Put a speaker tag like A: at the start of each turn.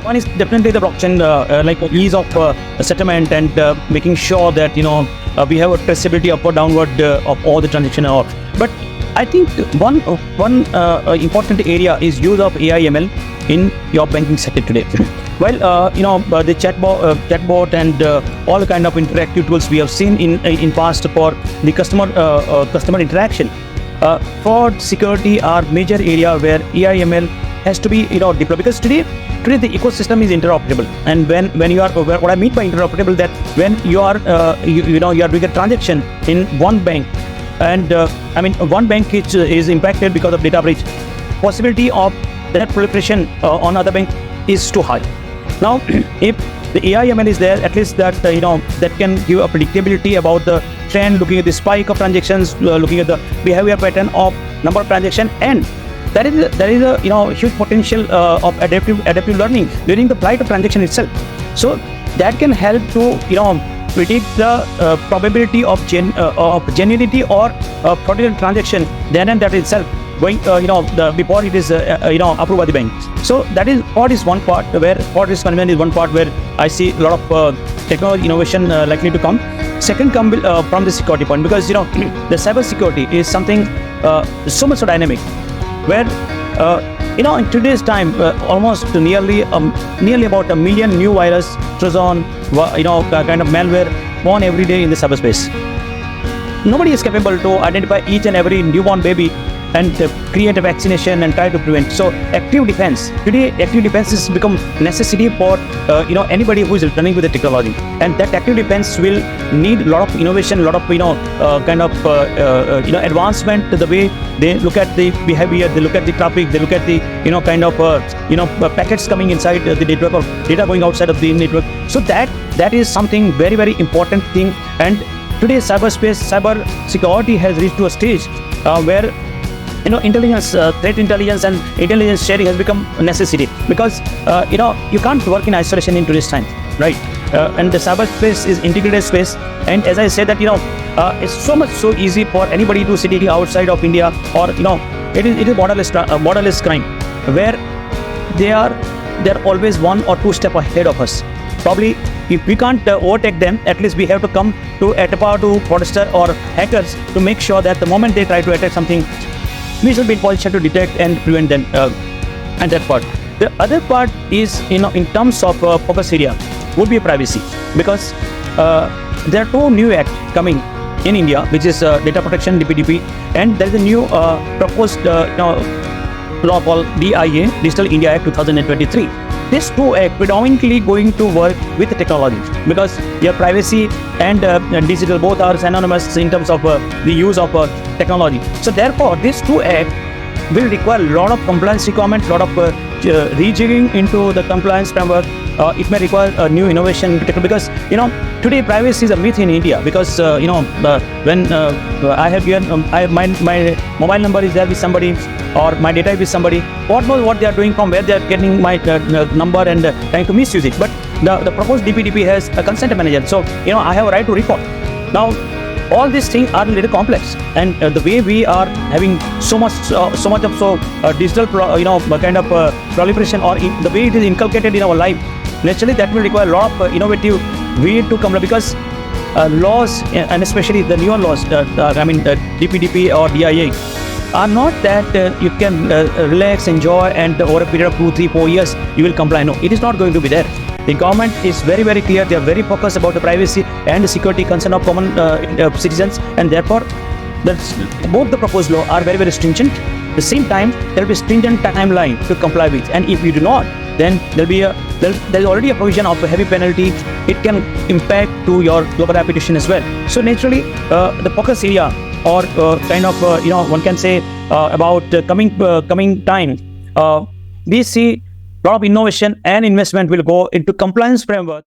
A: One is definitely the blockchain, like ease of settlement and making sure that we have a traceability up or downward of all the transaction. But I think one important area is use of AI/ML in your banking sector today. Well, the chatbot and all kind of interactive tools we have seen in past for the customer interaction. Fraud, security are major area where AI/ML has to be deployed, because today the ecosystem is interoperable. And when you are, what I mean by interoperable, that when you are you are doing a transaction in one bank, and one bank is impacted because of data breach, possibility of that proliferation on other bank is too high. Now, if the AI/ML is there, at least that that can give a predictability about the trend, looking at the spike of transactions, looking at the behavior pattern of number of transactions, and there is a huge potential of adaptive learning during the flight of transaction itself. So that can help to predict the probability of genuinity or fraudulent transaction then and that itself going before it is approved by the bank. So that is one part where fraud risk management is one part where I see a lot of technology innovation likely to come. Second come from the security point, because the cyber security is something so much so dynamic, where in today's time almost nearly about 1 million new virus, Trojan, kind of malware born every day in the cyberspace. Nobody is capable to identify each and every newborn baby and create a vaccination and try to prevent. So active defense has become necessity for anybody who is running with the technology, and that active defense will need a lot of innovation, a lot of advancement to the way they look at the behavior, they look at the traffic, they look at the packets coming inside the network or data going outside of the network. So that is something very, very important thing. And today cyber security has reached to a stage where intelligence, threat intelligence and intelligence sharing has become a necessity, because you can't work in isolation in today's time, right? And the cyberspace is integrated space, and as I said that it's so easy for anybody to sitting outside of India, or it is borderless crime, where they're always 1 or 2 steps ahead of us. Probably if we can't overtake them, at least we have to come to at a power to fraudster or hackers to make sure that the moment they try to attack something, we should be in position to detect and prevent them. And that part. The other part is in terms of focus area would be privacy, because there are 2 new acts coming in India, which is data protection DPDP, and there is a new proposed law called DIA, Digital India Act 2023. These 2 acts predominantly going to work with the technology, because your privacy and digital both are synonymous in terms of the use of technology. So therefore, these 2 acts will require a lot of compliance requirement, lot of rejigging into the compliance framework. It may require a new innovation, because today privacy is a myth in India, because when I have given my mobile number is there with somebody, or my data is with somebody, what knows what they are doing, from where they are getting my number and trying to misuse it. But the proposed DPDP has a consent manager, so I have a right to report. Now all these things are a little complex, and the way we are having so much of digital kind of proliferation, or the way it is inculcated in our life, naturally that will require a lot of innovative way to come, because laws, and especially the newer laws, DPDP or DIA, are not that you can relax, enjoy, and over a period of 2, 3, 4 years you will comply. No, it is not going to be there. The government is very, very clear. They are very focused about the privacy and the security concern of common citizens, and therefore both the proposed law are very, very stringent. At the same time, there will be stringent timeline to comply with, and if you do not, then there is already a provision of a heavy penalty. It can impact to your global reputation as well. So naturally, the focus area, or one can say about coming time, we see a lot of innovation and investment will go into compliance framework.